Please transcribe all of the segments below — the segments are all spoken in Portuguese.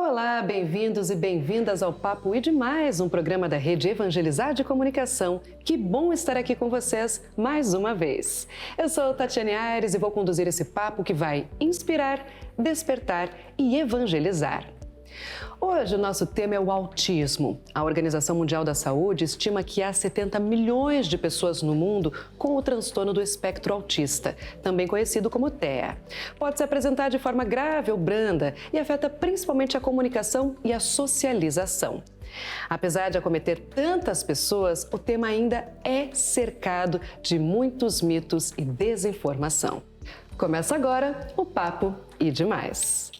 Olá, bem-vindos e bem-vindas ao Papo e Demais, um programa da Rede Evangelizar de Comunicação. Que bom estar aqui com vocês mais uma vez. Eu sou Tatiane Aires e vou conduzir esse papo que vai inspirar, despertar e evangelizar. Hoje o nosso tema é o autismo. A Organização Mundial da Saúde estima que há 70 milhões de pessoas no mundo com o transtorno do espectro autista, também conhecido como TEA. Pode se apresentar de forma grave ou branda e afeta principalmente a comunicação e a socialização. Apesar de acometer tantas pessoas, o tema ainda é cercado de muitos mitos e desinformação. Começa agora o Papo e Demais.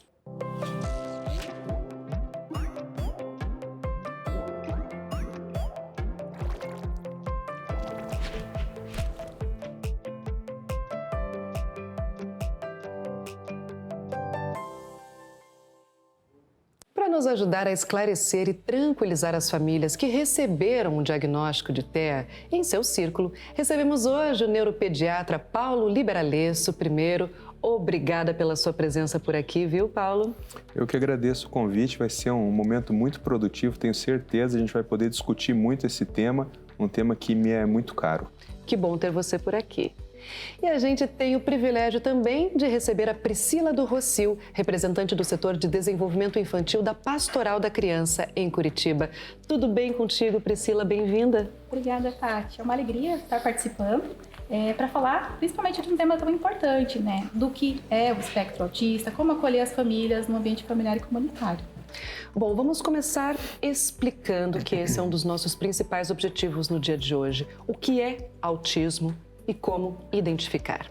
Para nos ajudar a esclarecer e tranquilizar as famílias que receberam o diagnóstico de TEA em seu círculo, recebemos hoje o neuropediatra Paulo Liberalesso. Primeiro, obrigada pela sua presença por aqui, viu, Paulo? Eu que agradeço o convite, vai ser um momento muito produtivo, tenho certeza, a gente vai poder discutir muito esse tema, um tema que me é muito caro. Que bom ter você por aqui. E a gente tem o privilégio também de receber a Priscila do Rocio, representante do setor de desenvolvimento infantil da Pastoral da Criança em Curitiba. Tudo bem contigo, Priscila? Bem-vinda. Obrigada, Tati. É uma alegria estar participando para falar principalmente de um tema tão importante, né? Do que é o espectro autista, como acolher as famílias no ambiente familiar e comunitário. Bom, vamos começar explicando que esse é um dos nossos principais objetivos no dia de hoje. O que é autismo e como identificar?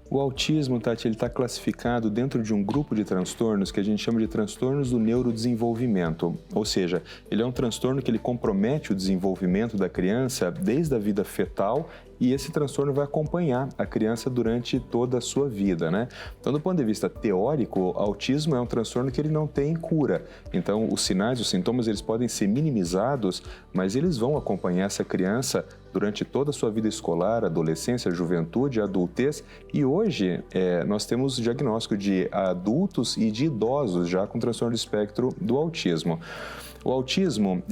O autismo, Tati, ele está classificado dentro de um grupo de transtornos que a gente chama de transtornos do neurodesenvolvimento. Ou seja, ele é um transtorno que ele compromete o desenvolvimento da criança desde a vida fetal e esse transtorno vai acompanhar a criança durante toda a sua vida, né? Então, do ponto de vista teórico, autismo é um transtorno que ele não tem cura. Então, os sinais, os sintomas, eles podem ser minimizados, mas eles vão acompanhar essa criança durante toda a sua vida escolar, adolescência, juventude, adultez. E hoje, nós temos diagnóstico de adultos e de idosos já com transtorno do espectro do autismo. O autismo,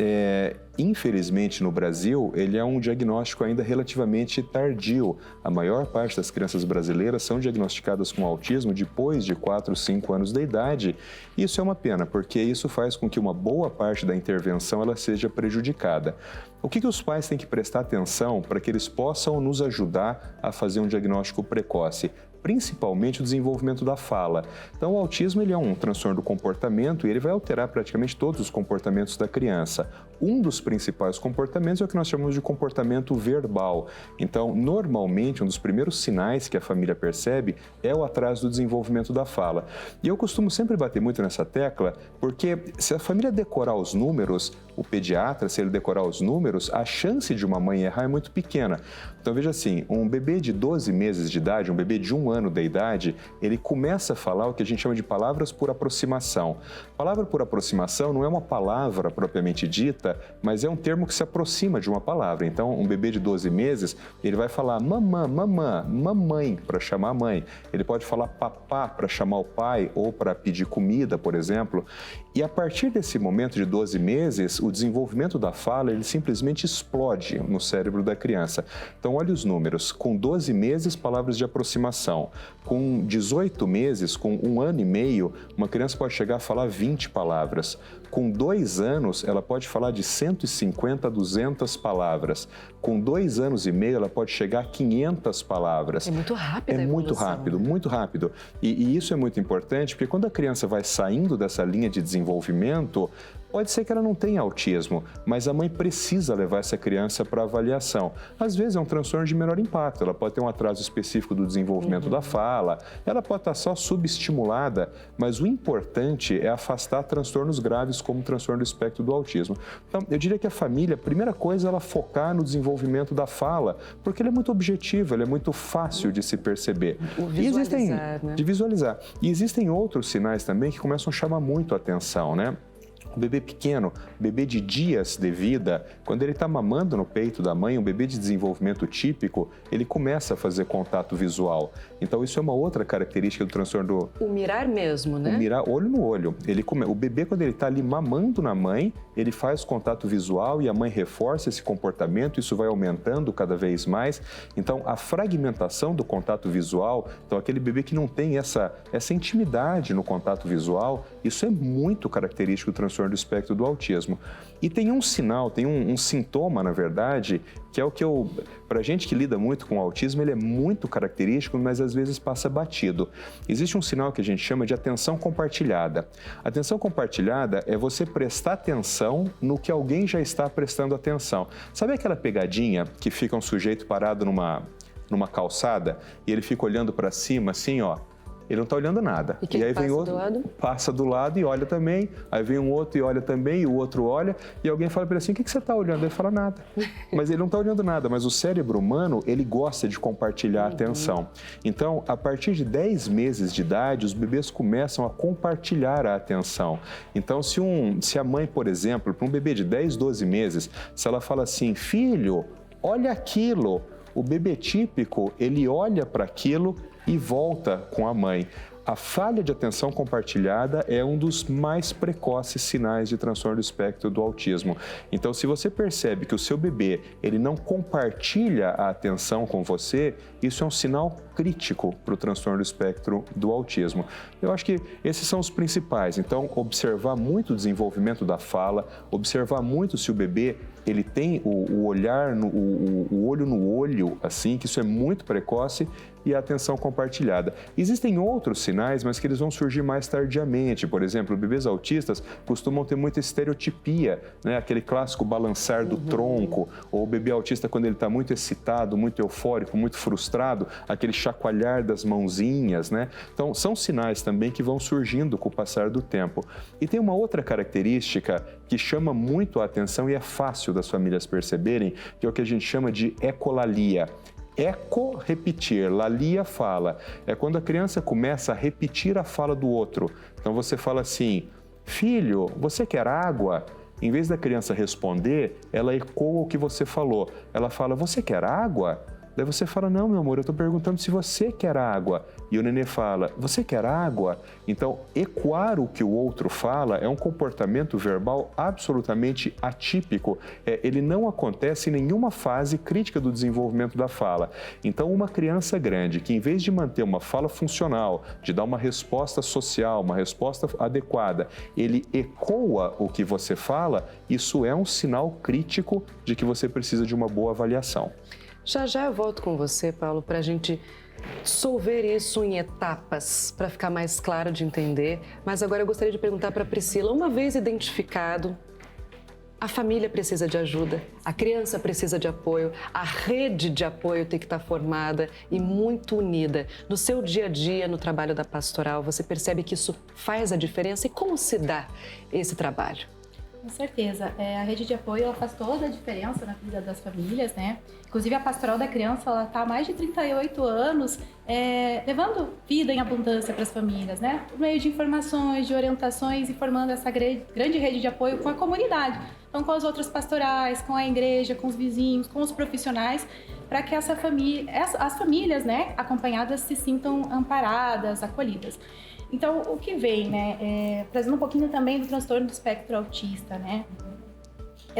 infelizmente no Brasil, ele é um diagnóstico ainda relativamente tardio. A maior parte das crianças brasileiras são diagnosticadas com autismo depois de 4, 5 anos de idade. Isso é uma pena, porque isso faz com que uma boa parte da intervenção ela seja prejudicada. O que os pais têm que prestar atenção para que eles possam nos ajudar a fazer um diagnóstico precoce? Principalmente o desenvolvimento da fala. Então, o autismo ele é um transtorno do comportamento e ele vai alterar praticamente todos os comportamentos da criança. Um dos principais comportamentos é o que nós chamamos de comportamento verbal. Então, normalmente, um dos primeiros sinais que a família percebe é o atraso do desenvolvimento da fala. E eu costumo sempre bater muito nessa tecla, porque se a família decorar os números, o pediatra, se ele decorar os números, a chance de uma mãe errar é muito pequena. Então, veja assim, um bebê de 12 meses de idade, um bebê de 1 ano de idade, ele começa a falar o que a gente chama de palavras por aproximação. Palavra por aproximação não é uma palavra propriamente dita, mas é um termo que se aproxima de uma palavra. Então, um bebê de 12 meses, ele vai falar mamã, mamã, mamãe, para chamar a mãe. Ele pode falar papá para chamar o pai ou para pedir comida, por exemplo. E a partir desse momento de 12 meses, o desenvolvimento da fala, ele simplesmente explode no cérebro da criança. Então, olha os números. Com 12 meses, palavras de aproximação. Com 18 meses, com 1 ano e meio, uma criança pode chegar a falar 20 palavras. Com 2 anos, ela pode falar de 150 a 200 palavras. Com 2 anos e meio, ela pode chegar a 500 palavras. É muito rápido. É muito rápido, muito rápido. E isso é muito importante, porque quando a criança vai saindo dessa linha de desenvolvimento, pode ser que ela não tenha autismo, mas a mãe precisa levar essa criança para avaliação. Às vezes é um transtorno de menor impacto, ela pode ter um atraso específico do desenvolvimento da fala, ela pode estar só subestimulada, mas o importante é afastar transtornos graves como o transtorno do espectro do autismo. Então, eu diria que a família, a primeira coisa é ela focar no desenvolvimento da fala, porque ele é muito objetivo, ele é muito fácil de se perceber. Visualizar, né? De visualizar. E existem outros sinais também que começam a chamar muito a atenção, né? O bebê pequeno, bebê de dias de vida, quando ele está mamando no peito da mãe, um bebê de desenvolvimento típico, ele começa a fazer contato visual. Então, isso é uma outra característica do transtorno do... O mirar mesmo, né? O mirar olho no olho. O bebê, quando ele está ali mamando na mãe, ele faz contato visual e a mãe reforça esse comportamento, isso vai aumentando cada vez mais. Então, a fragmentação do contato visual, então aquele bebê que não tem essa intimidade no contato visual, isso é muito característico do transtorno do espectro do autismo. E tem um sinal, tem um sintoma, na verdade, que é o que para gente que lida muito com o autismo, ele é muito característico, mas às vezes passa batido. Existe um sinal que a gente chama de atenção compartilhada. Atenção compartilhada é você prestar atenção no que alguém já está prestando atenção. Sabe aquela pegadinha que fica um sujeito parado numa calçada e ele fica olhando para cima assim, ó? Ele não está olhando nada. E aí vem outro, passa do lado e olha também. Aí vem um outro e olha também, e o outro olha. E alguém fala para ele assim, o que você está olhando? Ele fala nada. Mas ele não está olhando nada. Mas o cérebro humano, ele gosta de compartilhar a atenção. Então, a partir de 10 meses de idade, os bebês começam a compartilhar a atenção. Então, se a mãe, por exemplo, para um bebê de 10, 12 meses, se ela fala assim, filho, olha aquilo. O bebê típico, ele olha para aquilo e volta com a mãe. A falha de atenção compartilhada é um dos mais precoces sinais de transtorno do espectro do autismo. Então, se você percebe que o seu bebê ele não compartilha a atenção com você, isso é um sinal crítico para o transtorno do espectro do autismo. Eu acho que esses são os principais. Então, observar muito o desenvolvimento da fala, observar muito se o bebê ele tem o olhar, o olho no olho, assim, que isso é muito precoce, e a atenção compartilhada. Existem outros sinais, mas que eles vão surgir mais tardiamente. Por exemplo, bebês autistas costumam ter muita estereotipia, né? Aquele clássico balançar do tronco, ou o bebê autista quando ele está muito excitado, muito eufórico, muito frustrado, aquele chacoalhar das mãozinhas, né? Então, são sinais também que vão surgindo com o passar do tempo. E tem uma outra característica que chama muito a atenção e é fácil das famílias perceberem, que é o que a gente chama de ecolalia. Eco, repetir, lalia, fala. É quando a criança começa a repetir a fala do outro. Então você fala assim, filho, você quer água? Em vez da criança responder, ela ecoa o que você falou. Ela fala, você quer água? Daí você fala, não, meu amor, eu estou perguntando se você quer água. E o nenê fala, você quer água? Então, ecoar o que o outro fala é um comportamento verbal absolutamente atípico. Ele não acontece em nenhuma fase crítica do desenvolvimento da fala. Então, uma criança grande que, em vez de manter uma fala funcional, de dar uma resposta social, uma resposta adequada, ele ecoa o que você fala, isso é um sinal crítico de que você precisa de uma boa avaliação. Já já eu volto com você, Paulo, para a gente solver isso em etapas, para ficar mais claro de entender. Mas agora eu gostaria de perguntar para a Priscila, uma vez identificado, a família precisa de ajuda, a criança precisa de apoio, a rede de apoio tem que estar formada e muito unida. No seu dia a dia, no trabalho da pastoral, você percebe que isso faz a diferença? E como se dá esse trabalho? Com certeza. A rede de apoio ela faz toda a diferença na vida das famílias, né? Inclusive, a Pastoral da Criança ela está há mais de 38 anos levando vida em abundância para as famílias, né? Por meio de informações, de orientações e formando essa grande rede de apoio com a comunidade. Então, com as outras pastorais, com a igreja, com os vizinhos, com os profissionais, para que as famílias, né, acompanhadas se sintam amparadas, acolhidas. Então, o que vem, né, trazendo um pouquinho também do transtorno do espectro autista, né,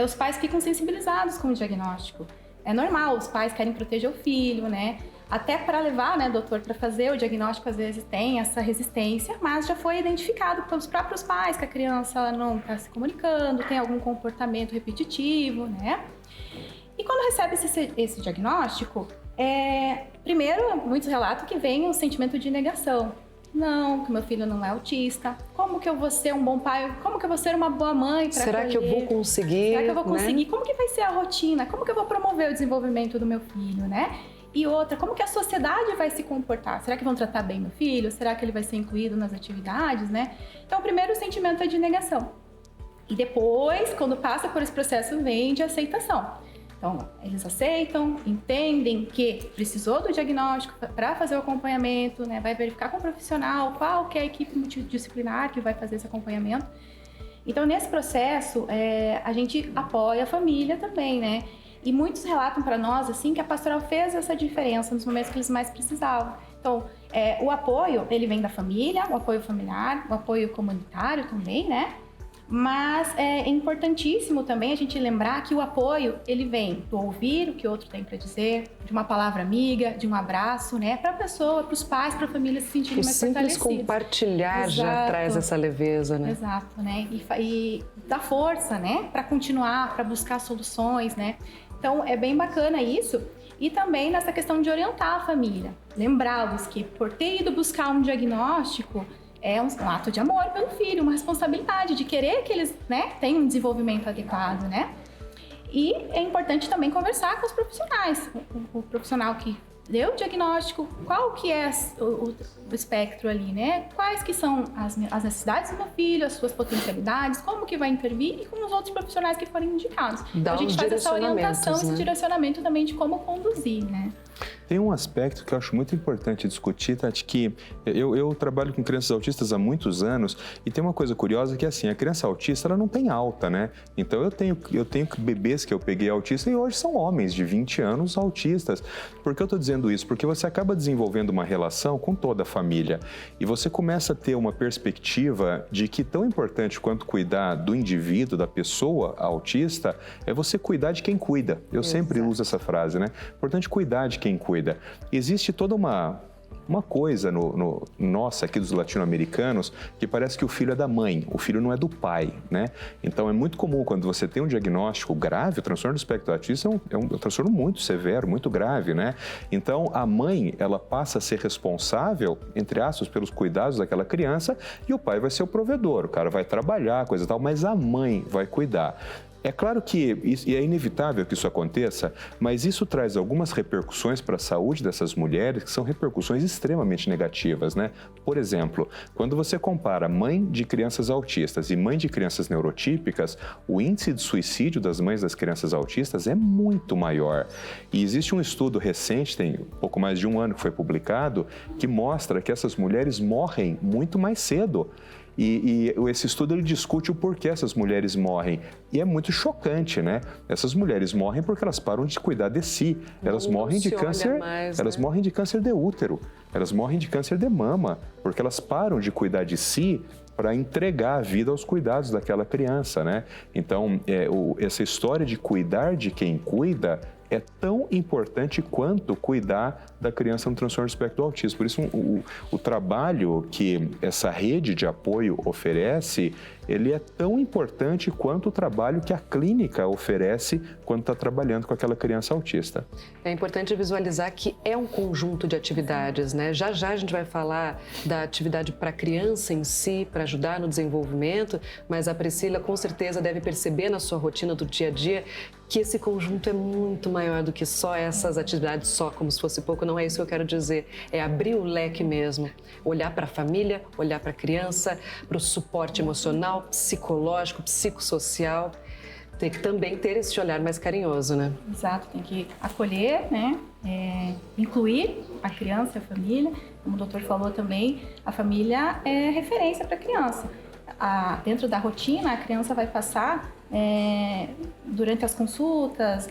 os pais ficam sensibilizados com o diagnóstico. É normal, os pais querem proteger o filho, né, até para levar, né, doutor, para fazer o diagnóstico, às vezes tem essa resistência, mas já foi identificado pelos próprios pais que a criança ela não está se comunicando, tem algum comportamento repetitivo, né. E quando recebe esse diagnóstico, primeiro, muitos relatam que vem um sentimento de negação. Não, que meu filho não é autista. Como que eu vou ser um bom pai? Como que eu vou ser uma boa mãe para Será que eu vou conseguir? Será que eu vou conseguir? Né? Como que vai ser a rotina? Como que eu vou promover o desenvolvimento do meu filho, né? E outra, como que a sociedade vai se comportar? Será que vão tratar bem meu filho? Será que ele vai ser incluído nas atividades, né? Então, o primeiro sentimento é de negação. E depois, quando passa por esse processo, vem de aceitação. Então, eles aceitam, entendem que precisou do diagnóstico para fazer o acompanhamento, né? Vai verificar com o profissional qual que é a equipe multidisciplinar que vai fazer esse acompanhamento. Então, nesse processo, a gente apoia a família também, né? E muitos relatam para nós, assim, que a pastoral fez essa diferença nos momentos que eles mais precisavam. Então, o apoio, ele vem da família, o apoio familiar, o apoio comunitário também, né? Mas é importantíssimo também a gente lembrar que o apoio, ele vem do ouvir o que o outro tem para dizer, de uma palavra amiga, de um abraço, né? Para a pessoa, para os pais, para a família se sentirem mais fortalecidos. O simples compartilhar já traz essa leveza, né? Exato, né? E dá força, né? Para continuar, para buscar soluções, né? Então, é bem bacana isso. E também nessa questão de orientar a família. Lembrá-los que por ter ido buscar um diagnóstico, é um ato de amor pelo filho, uma responsabilidade de querer que eles, né, tenham um desenvolvimento adequado, né? E é importante também conversar com os profissionais. O profissional que deu o diagnóstico, qual que é o espectro ali, né? Quais que são as necessidades do meu filho, as suas potencialidades, como que vai intervir e com os outros profissionais que forem indicados. Dá a gente faz essa orientação, esse direcionamento também de como conduzir, né? Tem um aspecto que eu acho muito importante discutir, Tati, que eu trabalho com crianças autistas há muitos anos e tem uma coisa curiosa que é assim, a criança autista ela não tem alta, né? Então eu tenho bebês que eu peguei autista e hoje são homens de 20 anos autistas. Por que eu estou dizendo isso? Porque você acaba desenvolvendo uma relação com toda a família e você começa a ter uma perspectiva de que tão importante quanto cuidar do indivíduo, da pessoa autista, é você cuidar de quem cuida. Eu sempre uso essa frase, né? Importante cuidar de quem cuida. Existe toda uma coisa nossa aqui dos latino-americanos que parece que o filho é da mãe, o filho não é do pai, né? Então é muito comum quando você tem um diagnóstico grave, o transtorno do espectro autista é um transtorno muito severo, muito grave, né? Então a mãe, ela passa a ser responsável, entre aspas, pelos cuidados daquela criança e o pai vai ser o provedor, o cara vai trabalhar, coisa e tal, mas a mãe vai cuidar. É claro que é inevitável que isso aconteça, mas isso traz algumas repercussões para a saúde dessas mulheres que são repercussões extremamente negativas, né? Por exemplo, quando você compara mãe de crianças autistas e mãe de crianças neurotípicas, o índice de suicídio das mães das crianças autistas é muito maior. E existe um estudo recente, tem pouco mais de um ano que foi publicado, que mostra que essas mulheres morrem muito mais cedo. E esse estudo ele discute o porquê essas mulheres morrem. E é muito chocante, né? Essas mulheres morrem porque elas param de cuidar de si. Elas morrem de câncer, elas morrem de câncer de útero, elas morrem de câncer de mama, porque elas param de cuidar de si para entregar a vida aos cuidados daquela criança, né? Então, essa história de cuidar de quem cuida é tão importante quanto cuidar da criança no transtorno do espectro do autismo. Por isso, o trabalho que essa rede de apoio oferece, ele é tão importante quanto o trabalho que a clínica oferece quando está trabalhando com aquela criança autista. É importante visualizar que é um conjunto de atividades, né? Já a gente vai falar da atividade para a criança em si, para ajudar no desenvolvimento, mas a Priscila com certeza deve perceber na sua rotina do dia a dia que esse conjunto é muito maior do que só essas atividades, só como se fosse pouco. Não é isso que eu quero dizer, é abrir o leque mesmo, olhar para a família, olhar para a criança, para o suporte emocional, psicológico, psicossocial. Tem que também ter esse olhar mais carinhoso, né? Exato, tem que acolher, né? Incluir a criança e a família. Como o doutor falou também, a família é referência para a criança. Dentro da rotina, a criança vai passar durante as consultas,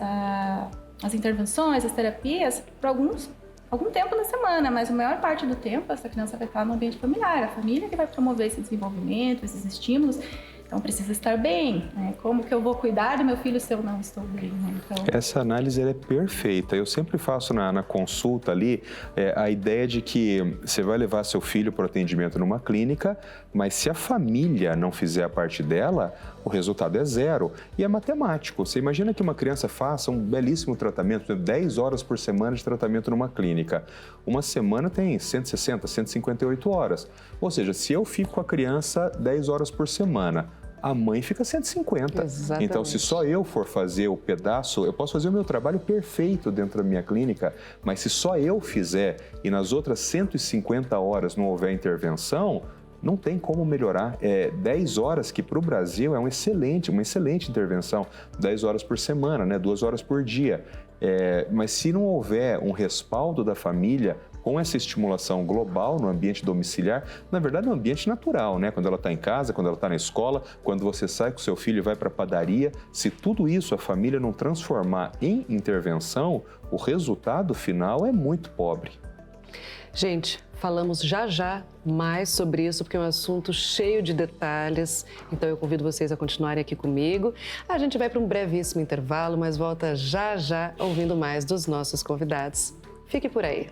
as intervenções, as terapias, por algum tempo na semana, mas a maior parte do tempo essa criança vai estar no ambiente familiar, a família que vai promover esse desenvolvimento, esses estímulos. Então, precisa estar bem, né? Como que eu vou cuidar do meu filho se eu não estou bem, né? Então... Essa análise é perfeita. Eu sempre faço na consulta ali a ideia de que você vai levar seu filho para o atendimento numa clínica, mas se a família não fizer a parte dela, o resultado é zero. E é matemático. Você imagina que uma criança faça um belíssimo tratamento, 10 horas por semana de tratamento numa clínica. Uma semana tem 160, 158 horas. Ou seja, se eu fico com a criança 10 horas por semana, a mãe fica 150. Exatamente. Então, se só eu for fazer o pedaço, eu posso fazer o meu trabalho perfeito dentro da minha clínica, mas se só eu fizer e nas outras 150 horas não houver intervenção, não tem como melhorar. 10 horas que para o Brasil é uma excelente intervenção, 10 horas por semana, né? 2 horas por dia. Mas se não houver um respaldo da família com essa estimulação global no ambiente domiciliar, na verdade é um ambiente natural, né? Quando ela está em casa, quando ela está na escola, quando você sai com seu filho e vai para a padaria, se tudo isso a família não transformar em intervenção, o resultado final é muito pobre. Gente, falamos já mais sobre isso, porque é um assunto cheio de detalhes. Então eu convido vocês a continuarem aqui comigo. A gente vai para um brevíssimo intervalo, mas volta já ouvindo mais dos nossos convidados. Fique por aí.